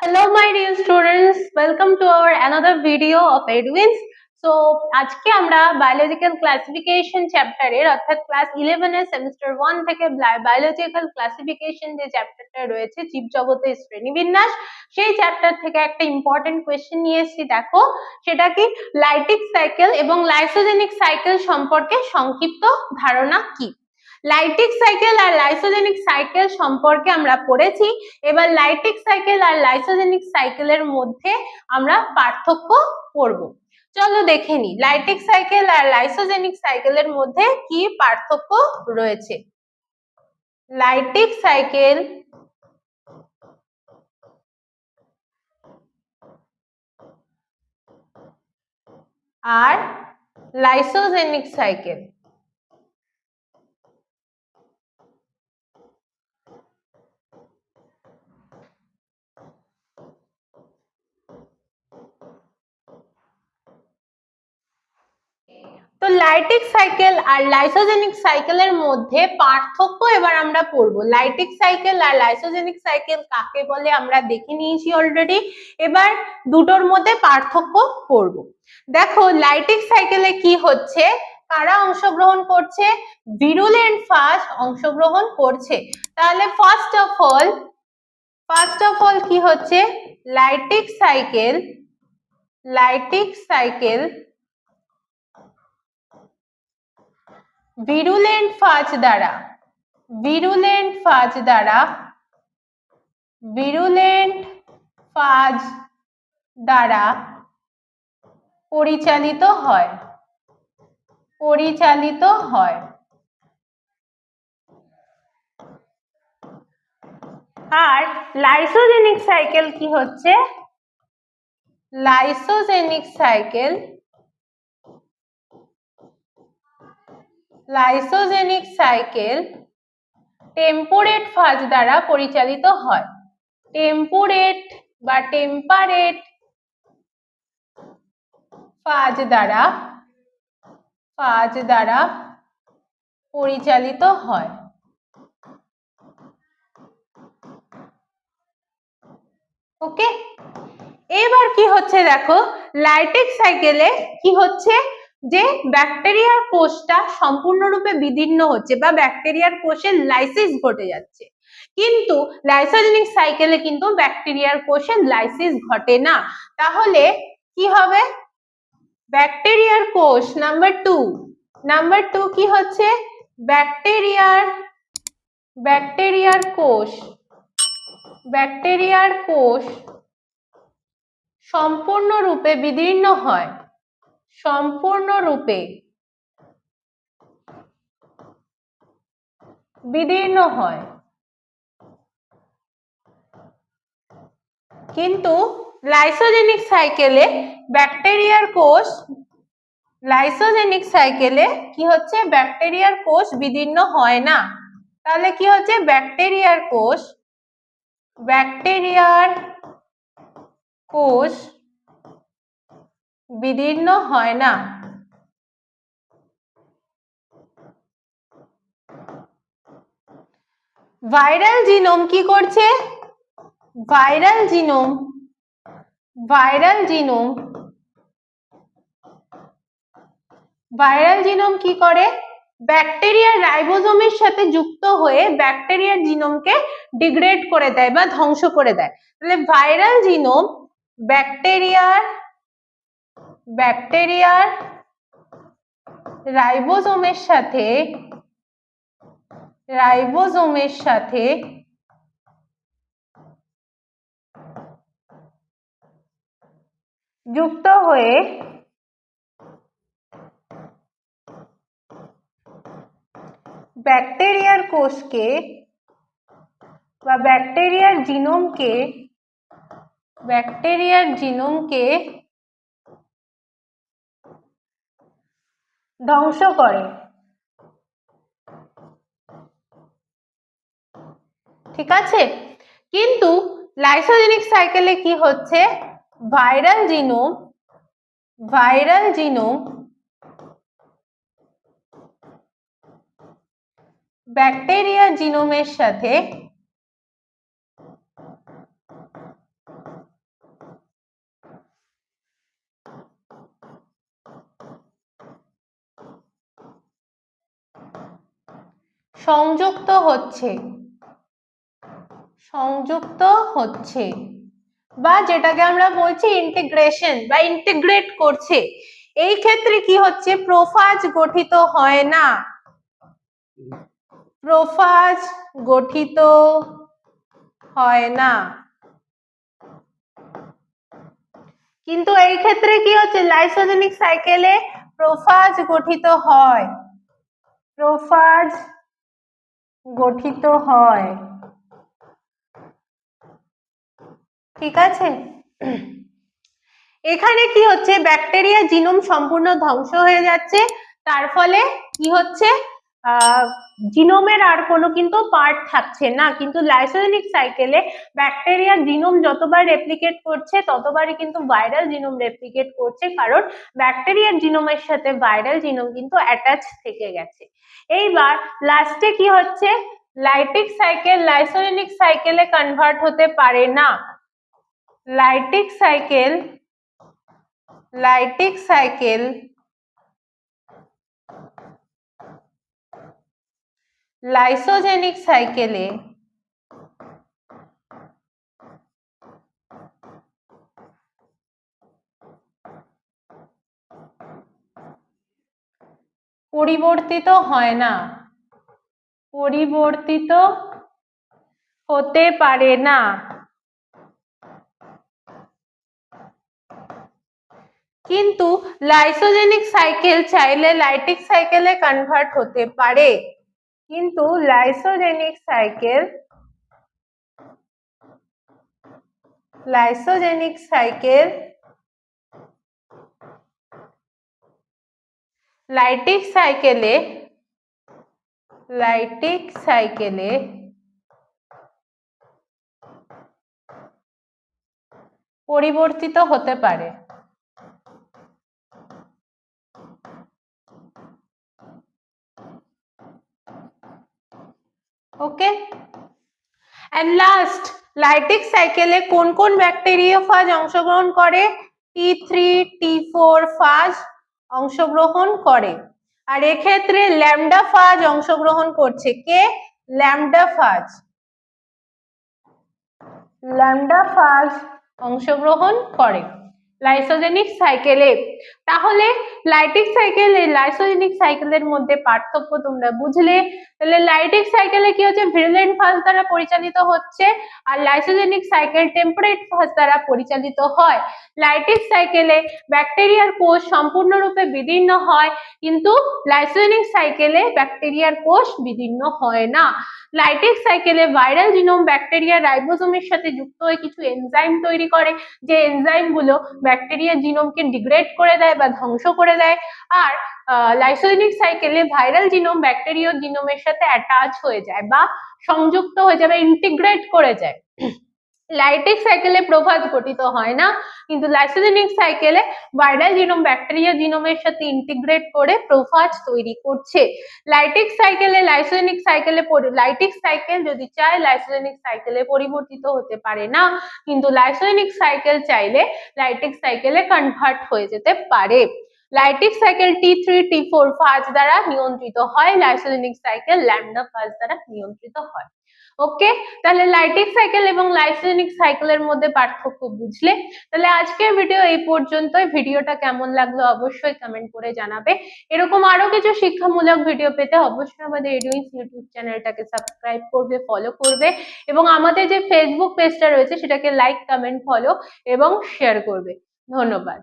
Hello my dear students, welcome to our another video of Edwins. So আজকে আমরা biological classification চ্যাপ্টারের অর্থাৎ class 11 এর সেমিস্টার 1 থেকে বায়োলজিক্যাল ক্লাসিফিকেশন যে চ্যাপ্টারটা রয়েছে জীবজগতের শ্রেণীবিন্যাস, সেই চ্যাপ্টার থেকে একটা ইম্পর্টেন্ট কোয়েশ্চেন নিয়ে এসেছি। দেখো সেটা কি, লাইটিক সাইকেল এবং লাইসোজেনিক সাইকেল সম্পর্কে সংক্ষিপ্ত ধারণা কি। লাইটিক সাইকেল আর লাইসোজেনিক সাইকেল সম্পর্কে আমরা পড়েছি। এবার লাইটিক সাইকেল আর লাইসোজেনিক সাইকেলের মধ্যে আমরা পার্থক্য পড়ব। চলো দেখে নিই লাইটিক সাইকেল আর লাইসোজেনিক সাইকেলের মধ্যে কি পার্থক্য রয়েছে। লাইটিক সাইকেল আর লাইসোজেনিক সাইকেল। তো লাইটিক সাইকেল আর লাইসোজেনিক সাইকেলের মধ্যে পার্থক্য এবার আমরা পড়বো। লাইটিক সাইকেল আর লাইসোজেনিক সাইকেল কাকে বলে আমরা দেখে নিয়েছি অলরেডি, এবার দুটোর মধ্যে পার্থক্য পড়বো। দেখো লাইটিক সাইকেলে কি হচ্ছে, কারা অংশগ্রহণ করছে, ভিরুলেন্ট ফাজ অংশগ্রহণ করছে। তাহলে ফার্স্ট অফ অল কি হচ্ছে, লাইটিক সাইকেল ভিরুলেন্ট ফাজ দ্বারা পরিচালিত হয়। আর লাইসোজেনিক সাইকেল কি হচ্ছে, লাইসোজেনিক সাইকেল টেম্পোরেট ফাজ দ্বারা পরিচালিত হয়। টেম্পোরেট বা টেম্পারেট ফাজ দ্বারা পরিচালিত হয়। ওকে, এবার কি হচ্ছে দেখো, লাইটিক সাইকেলে কি হচ্ছে যে ব্যাকটেরিয়ার কোষটা সম্পূর্ণরূপে বিদীর্ণ হচ্ছে বা ব্যাকটেরিয়ার কোষের লাইসিস ঘটে যাচ্ছে, কিন্তু লাইসোজেনিক সাইকেলে কিন্তু ব্যাকটেরিয়ার কোষের লাইসিস ঘটে না। তাহলে কি হবে, ব্যাকটেরিয়ার কোষ নাম্বার টু কি হচ্ছে, ব্যাকটেরিয়ার কোষ সম্পূর্ণরূপে বিদীর্ণ হয়। কিন্তু লাইসোজেনিক সাইকেলে কি হচ্ছে, ব্যাকটেরিয়ার কোষ বিদীর্ণ হয় না। তাহলে কি হচ্ছে, ব্যাকটেরিয়ার কোষ বিদীর্ণ হয় না। ভাইরাল জিনোম কি করছে, ভাইরাল জিনোম কি করে, ব্যাকটেরিয়ার রাইবোজোমের সাথে যুক্ত হয়ে ব্যাকটেরিয়ার জিনোমকে ডিগ্রেড করে দেয় বা ধ্বংস করে দেয়। তাহলে ভাইরাল জিনোম ব্যাকটেরিয়ার রাইবোজোমের সাথে যুক্ত হয়ে ব্যাকটেরিয়ার কোষকে বা ব্যাকটেরিয়ার জিনোমকে ধ্বংস করে। ঠিক আছে, কিন্তু লাইসোজেনিক সাইকেলে কি হচ্ছে, ভাইরাল জিনোম ব্যাকটেরিয়া জিনোমের সাথে সংযুক্ত হচ্ছে বা যেটাকে আমরা বলছি ইন্টিগ্রেশন বা ইন্টিগ্রেট করছে, এই ক্ষেত্রে কি হচ্ছে, প্রোফাজ গঠিত হয় না, প্রোফাজ গঠিত হয় না। কিন্তু এই ক্ষেত্রে কি হচ্ছে, লাইসোজেনিক সাইকেলে প্রোফাজ গঠিত হয়, প্রোফাজ গঠিত হয়। ঠিক আছে, এখানে কি হচ্ছে, ব্যাকটেরিয়া জিনোম সম্পূর্ণ ধ্বংস হয়ে যাচ্ছে, তার ফলে কি হচ্ছে, জিনোমের আর কোনো কিন্তু পার্ট থাকছে না। কিন্তু লাইসোজেনিক সাইকেলে ব্যাকটেরিয়ার জিনোম যতবার রেপ্লিকেট করছে ততবারই কিন্তু ভাইরাল জিনোম রেপ্লিকেট করছে, কারণ ব্যাকটেরিয়ার জিনোমের সাথে ভাইরাল জিনোম কিন্তু অ্যাটাচ থেকে গেছে। এইবার লাস্টে কি হচ্ছে, লাইটিক সাইকেল লাইসোজেনিক সাইকেলে কনভার্ট হতে পারে না। লাইটিক সাইকেল লাইসোজেনিক সাইকেলে পরিবর্তিত হয় না, পরিবর্তিত হতে পারে না। কিন্তু লাইসোজেনিক সাইকেল চাইলে লাইটিক সাইকেলে কনভার্ট হতে পারে, কিন্তু লাইসোজেনিক সাইকেল লাইটিক সাইকেলে পরিবর্তিত হতে পারে। ওকে, এন্ড লাস্ট, লাইটিক সাইকেলে কোন কোন ব্যাকটেরিওফাজ অংশগ্রহণ করে, T3 T4 ফাজ অংশগ্রহণ করে। আর এক্ষেত্রে ল্যামডা ফাজ অংশগ্রহণ করছে, কে, ল্যামডা ফাজ অংশগ্রহণ করে লাইসোজেনিক সাইকেলে। তাহলে লাইটিক সাইকেল লাইসোজেনিক সাইকেলের মধ্যে পার্থক্য তোমরা বুঝলে। তাহলে লাইটিক সাইকেলে কি হচ্ছে, ভিরুলেন্ট ফাজ দ্বারা পরিচালিত হচ্ছে, আর লাইসোজেনিক সাইকেল টেম্পারেট ফাজ দ্বারা পরিচালিত হয়। লাইটিক সাইকেলে ব্যাকটেরিয়ার কোষ সম্পূর্ণরূপে বিদীর্ণ হয়, কিন্তু লাইসোজেনিক সাইকেলে ব্যাকটেরিয়ার কোষ বিদীর্ণ হয় না। লাইটিক সাইকেলে ভাইরাল জিনোম ব্যাকটেরিয়া রাইবোজোমের সাথে যুক্ত হয়ে কিছু এনজাইম তৈরি করে, যে এনজাইম গুলো ব্যাকটেরিয়া জিনোমকে ডিগ্রেড করে দেয় বা ধ্বংস করে দেয়। আর লাইসোজেনিক সাইকেলে ভাইরাল জিনোম ব্যাকটেরিয়া জিনোমের সাথে অ্যাটাচ হয়ে যায় বা সংযুক্ত হয়ে যায় বা ইন্টিগ্রেট করে যায়। লাইটিক সাইকেলে প্রোফাজ গঠিত হয় না, কিন্তু লাইসোজেনিক সাইকেলে ভাইরাল জিনোম ব্যাকটেরিয়া জিনোমের সাথে ইন্টিগ্রেট করে প্রোফাজ তৈরি করছে। লাইটিক সাইকেলে লাইটিক সাইকেল যদি চায় লাইসোজেনিক সাইকেলে পরিবর্তিত হতে পারে না, কিন্তু লাইসোজেনিক সাইকেল চাইলে লাইটিক সাইকেলে কনভার্ট হয়ে যেতে পারে। লাইটিক সাইকেল T3 T4 ফাজ দ্বারা নিয়ন্ত্রিত হয়, লাইসোজেনিক সাইকেল ল্যামডা ফাজ দ্বারা নিয়ন্ত্রিত হয়। ওকে, তাহলে লাইটিক সাইকেল এবং লাইসোজেনিক সাইকেলের মধ্যে পার্থক্য বুঝলে। তাহলে আজকের ভিডিও এই পর্যন্তই। ভিডিওটা কেমন লাগলো অবশ্যই কমেন্ট করে জানাবে। এরকম আরো কিছু শিক্ষামূলক ভিডিও পেতে অবশ্যই আমাদের এডুইন্স ইউটিউব চ্যানেলটাকে সাবস্ক্রাইব করবে, ফলো করবে, এবং আমাদের যে ফেসবুক পেজটা রয়েছে সেটাকে লাইক, কমেন্ট, ফলো এবং শেয়ার করবে। ধন্যবাদ।